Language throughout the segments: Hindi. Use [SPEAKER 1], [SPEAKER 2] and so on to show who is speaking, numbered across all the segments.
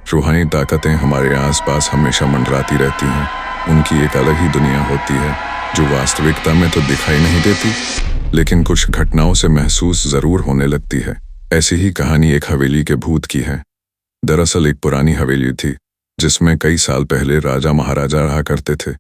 [SPEAKER 1] रूहानी ताकतें हमारे आसपास हमेशा मंडराती रहती हैं। उनकी एक अलग ही दुनिया होती है जो वास्तविकता में तो दिखाई नहीं देती, लेकिन कुछ घटनाओं से महसूस ज़रूर होने लगती है। ऐसी ही कहानी एक हवेली के भूत की है। दरअसल एक पुरानी हवेली थी जिसमें कई साल पहले राजा महाराजा रहा करते थे,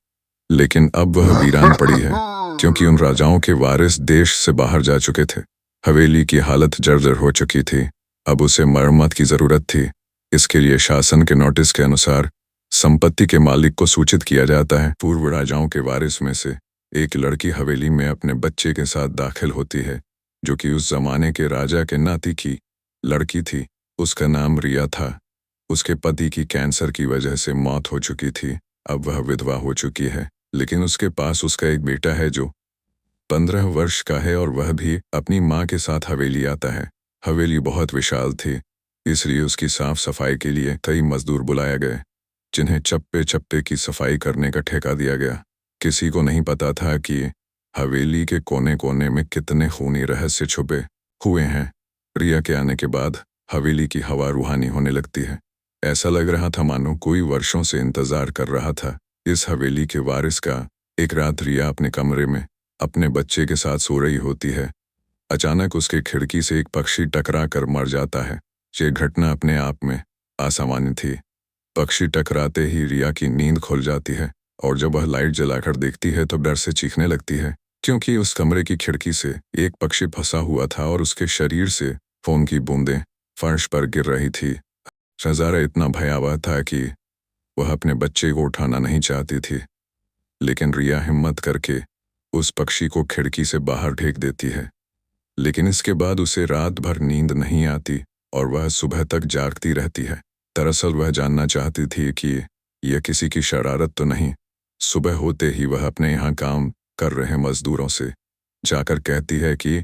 [SPEAKER 1] लेकिन अब वह वीरान पड़ी है क्योंकि उन राजाओं के वारिस देश से बाहर जा चुके थे। हवेली की हालत जर्जर हो चुकी थी। अब उसे मरम्मत की ज़रूरत थी। इसके लिए शासन के नोटिस के अनुसार संपत्ति के मालिक को सूचित किया जाता है। पूर्व राजाओं के वारिस में से एक लड़की हवेली में अपने बच्चे के साथ दाखिल होती है, जो कि उस जमाने के राजा के नाती की लड़की थी। उसका नाम रिया था। उसके पति की कैंसर की वजह से मौत हो चुकी थी। अब वह विधवा हो चुकी है, लेकिन उसके पास उसका एक बेटा है जो 15 वर्ष का है और वह भी अपनी माँ के साथ हवेली आता है। हवेली बहुत विशाल थी, इसलिए उसकी साफ सफाई के लिए कई मजदूर बुलाया गए, जिन्हें चप्पे चप्पे की सफाई करने का ठेका दिया गया। किसी को नहीं पता था कि हवेली के कोने कोने में कितने खूनी रहस्य छुपे हुए हैं। रिया के आने के बाद हवेली की हवा रूहानी होने लगती है। ऐसा लग रहा था मानो कोई वर्षों से इंतजार कर रहा था इस हवेली के वारिस का। एक रात रिया अपने कमरे में अपने बच्चे के साथ सो रही होती है। अचानक उसके खिड़की से एक पक्षी टकरा कर मर जाता है। ये घटना अपने आप में असामान्य थी। पक्षी टकराते ही रिया की नींद खुल जाती है और जब वह लाइट जलाकर देखती है तो डर से चीखने लगती है, क्योंकि उस कमरे की खिड़की से एक पक्षी फंसा हुआ था और उसके शरीर से फोम की बूंदें फर्श पर गिर रही थी। नजारा इतना भयावह था कि वह अपने बच्चे को उठाना नहीं चाहती थी, लेकिन रिया हिम्मत करके उस पक्षी को खिड़की से बाहर फेंक देती है। लेकिन इसके बाद उसे रात भर नींद नहीं आती और वह सुबह तक जागती रहती है। दरअसल वह जानना चाहती थी कि यह किसी की शरारत तो नहीं। सुबह होते ही वह अपने यहाँ काम कर रहे मजदूरों से जाकर कहती है कि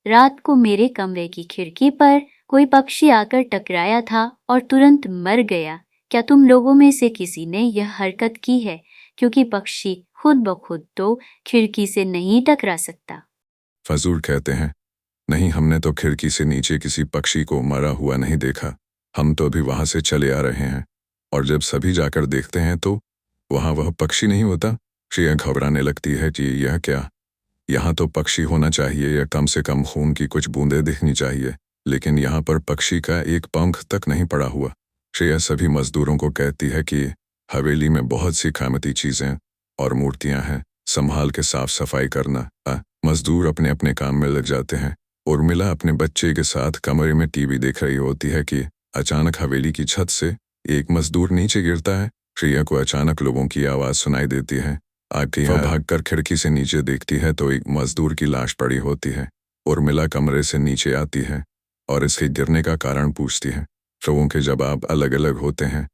[SPEAKER 2] रात को मेरे कमरे की खिड़की पर कोई पक्षी आकर टकराया था और तुरंत मर गया। क्या तुम लोगों में से किसी ने यह हरकत की है? क्योंकि पक्षी खुद ब खुद तो खिड़की से नहीं टकरा सकता।
[SPEAKER 1] फजूल कहते हैं, नहीं, हमने तो खिड़की से नीचे किसी पक्षी को मरा हुआ नहीं देखा। हम तो अभी वहां से चले आ रहे हैं और जब सभी जाकर देखते हैं तो वहां वह पक्षी नहीं होता। श्रेया घबराने लगती है कि यह क्या, यहाँ तो पक्षी होना चाहिए या कम से कम खून की कुछ बूंदें दिखनी चाहिए, लेकिन यहाँ पर पक्षी का एक पंख तक नहीं पड़ा हुआ। श्रेया सभी मजदूरों को कहती है कि हवेली में बहुत सी कीमती चीजें और मूर्तियां हैं, संभाल के साफ सफाई करना। मजदूर अपने अपने काम में लग जाते हैं। उर्मिला अपने बच्चे के साथ कमरे में टीवी देख रही होती है कि अचानक हवेली की छत से एक मजदूर नीचे गिरता है। श्रेया को अचानक लोगों की आवाज़ सुनाई देती है। आगे वह भागकर खिड़की से नीचे देखती है तो एक मजदूर की लाश पड़ी होती है। उर्मिला कमरे से नीचे आती है और इसके गिरने का कारण पूछती है। लोगों के जवाब अलग अलग होते हैं।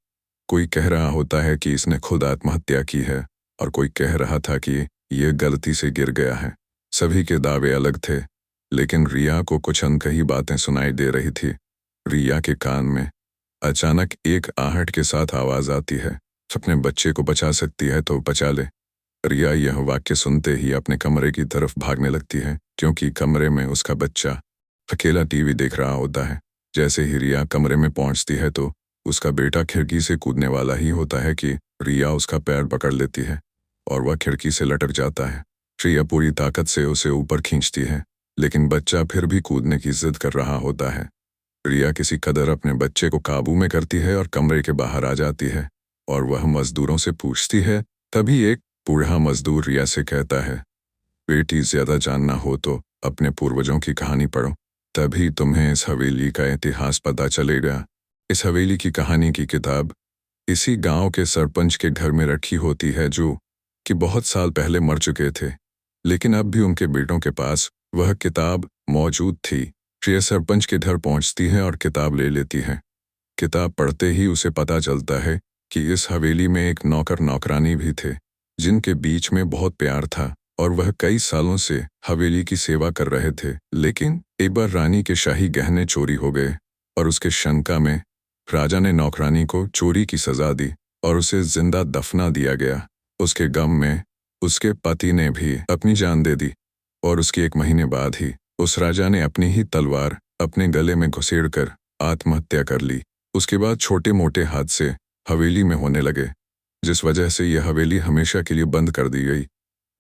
[SPEAKER 1] कोई कह रहा होता है कि इसने खुद आत्महत्या की है और कोई कह रहा था कि यह गलती से गिर गया है। सभी के दावे अलग थे, लेकिन रिया को कुछ अनकही बातें सुनाई दे रही थी। रिया के कान में अचानक एक आहट के साथ आवाज आती है, अपने बच्चे को बचा सकती है तो बचा ले। रिया यह वाक्य सुनते ही अपने कमरे की तरफ भागने लगती है, क्योंकि कमरे में उसका बच्चा अकेला टीवी देख रहा होता है। जैसे ही रिया कमरे में पहुंचती है तो उसका बेटा खिड़की से कूदने वाला ही होता है कि रिया उसका पैर पकड़ लेती है और वह खिड़की से लटक जाता है। रिया पूरी ताकत से उसे ऊपर खींचती है, लेकिन बच्चा फिर भी कूदने की जिद कर रहा होता है। रिया किसी कदर अपने बच्चे को काबू में करती है और कमरे के बाहर आ जाती है और वह मजदूरों से पूछती है। तभी एक बूढ़ा मजदूर रिया से कहता है, बेटी, ज्यादा जानना हो तो अपने पूर्वजों की कहानी पढ़ो, तभी तुम्हें इस हवेली का इतिहास पता चलेगा। इस हवेली की कहानी की किताब इसी गांव के सरपंच के घर में रखी होती है, जो कि बहुत साल पहले मर चुके थे, लेकिन अब भी उनके बेटों के पास वह किताब मौजूद थी। श्रेया सरपंच के घर पहुंचती है और किताब ले लेती है। किताब पढ़ते ही उसे पता चलता है कि इस हवेली में एक नौकर नौकरानी भी थे, जिनके बीच में बहुत प्यार था और वह कई सालों से हवेली की सेवा कर रहे थे। लेकिन एक बार रानी के शाही गहने चोरी हो गए और उसके शंका में राजा ने नौकरानी को चोरी की सजा दी और उसे जिंदा दफना दिया गया। उसके गम में उसके पति ने भी अपनी जान दे दी और उसके 1 महीने बाद ही उस राजा ने अपनी ही तलवार अपने गले में घुसेड़कर आत्महत्या कर ली। उसके बाद छोटे मोटे हादसे हवेली में होने लगे, जिस वजह से यह हवेली हमेशा के लिए बंद कर दी गई।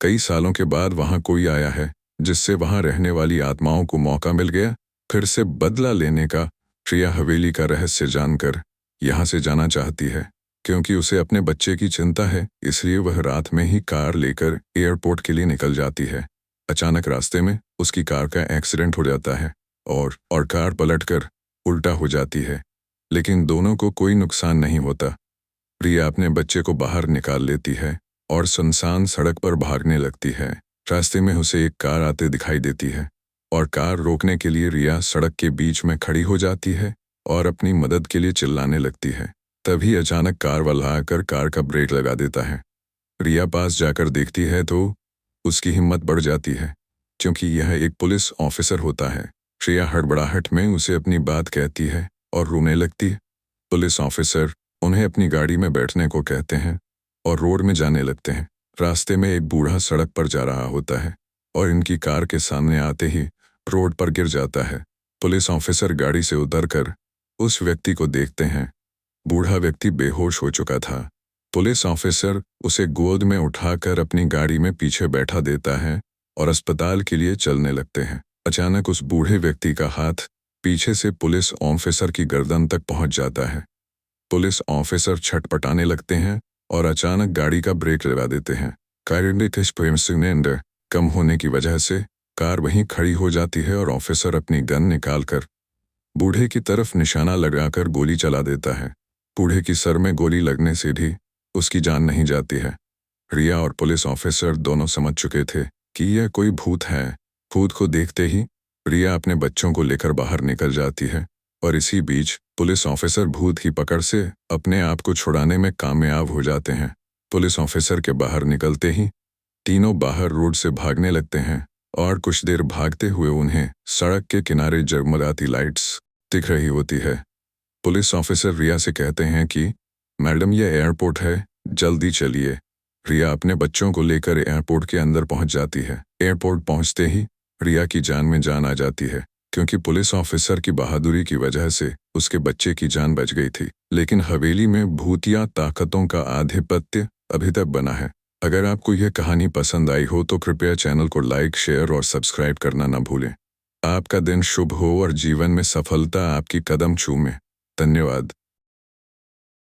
[SPEAKER 1] कई सालों के बाद वहां कोई आया है, जिससे वहां रहने वाली आत्माओं को मौका मिल गया फिर से बदला लेने का। प्रिया हवेली का रहस्य जानकर यहाँ से जाना चाहती है, क्योंकि उसे अपने बच्चे की चिंता है, इसलिए वह रात में ही कार लेकर एयरपोर्ट के लिए निकल जाती है। अचानक रास्ते में उसकी कार का एक्सीडेंट हो जाता है और कार पलटकर उल्टा हो जाती है, लेकिन दोनों को कोई नुकसान नहीं होता। प्रिया अपने बच्चे को बाहर निकाल लेती है और सुनसान सड़क पर भागने लगती है। रास्ते में उसे एक कार आते दिखाई देती है और कार रोकने के लिए रिया सड़क के बीच में खड़ी हो जाती है और अपनी मदद के लिए चिल्लाने लगती है। तभी अचानक कार वाला आकर कार का ब्रेक लगा देता है। रिया पास जाकर देखती है तो उसकी हिम्मत बढ़ जाती है, क्योंकि यह एक पुलिस ऑफिसर होता है। रिया हड़बड़ाहट में उसे अपनी बात कहती है और रोने लगती है। पुलिस ऑफिसर उन्हें अपनी गाड़ी में बैठने को कहते हैं और रोड में जाने लगते हैं। रास्ते में एक बूढ़ा सड़क पर जा रहा होता है और इनकी कार के सामने आते ही रोड पर गिर जाता है। पुलिस ऑफिसर गाड़ी से उतरकर उस व्यक्ति को देखते हैं। बूढ़ा व्यक्ति बेहोश हो चुका था। पुलिस ऑफिसर उसे गोद में उठाकर अपनी गाड़ी में पीछे बैठा देता है और अस्पताल के लिए चलने लगते हैं। अचानक उस बूढ़े व्यक्ति का हाथ पीछे से पुलिस ऑफिसर की गर्दन तक पहुंच जाता है। पुलिस ऑफिसर छटपटाने लगते हैं और अचानक गाड़ी का ब्रेक लगा देते हैं। सिलेंडर कम होने की वजह से कार वहीं खड़ी हो जाती है और ऑफिसर अपनी गन निकालकर बूढ़े की तरफ निशाना लगाकर गोली चला देता है। बूढ़े की सर में गोली लगने से भी उसकी जान नहीं जाती है। रिया और पुलिस ऑफिसर दोनों समझ चुके थे कि यह कोई भूत है। भूत को देखते ही रिया अपने बच्चों को लेकर बाहर निकल जाती है और इसी बीच पुलिस ऑफिसर भूत की पकड़ से अपने आप को छुड़ाने में कामयाब हो जाते हैं। पुलिस ऑफिसर के बाहर निकलते ही तीनों बाहर रोड से भागने लगते हैं और कुछ देर भागते हुए उन्हें सड़क के किनारे जगमगाती लाइट्स दिख रही होती है। पुलिस ऑफिसर रिया से कहते हैं कि मैडम, यह एयरपोर्ट है, जल्दी चलिए। रिया अपने बच्चों को लेकर एयरपोर्ट के अंदर पहुंच जाती है। एयरपोर्ट पहुंचते ही रिया की जान में जान आ जाती है, क्योंकि पुलिस ऑफिसर की बहादुरी की वजह से उसके बच्चे की जान बच गई थी। लेकिन हवेली में भूतिया ताकतों का आधिपत्य अभी तक बना है। अगर आपको यह कहानी पसंद आई हो तो कृपया चैनल को लाइक, शेयर और सब्सक्राइब करना न भूलें। आपका दिन शुभ हो और जीवन में सफलता आपकी कदम चूमे। धन्यवाद।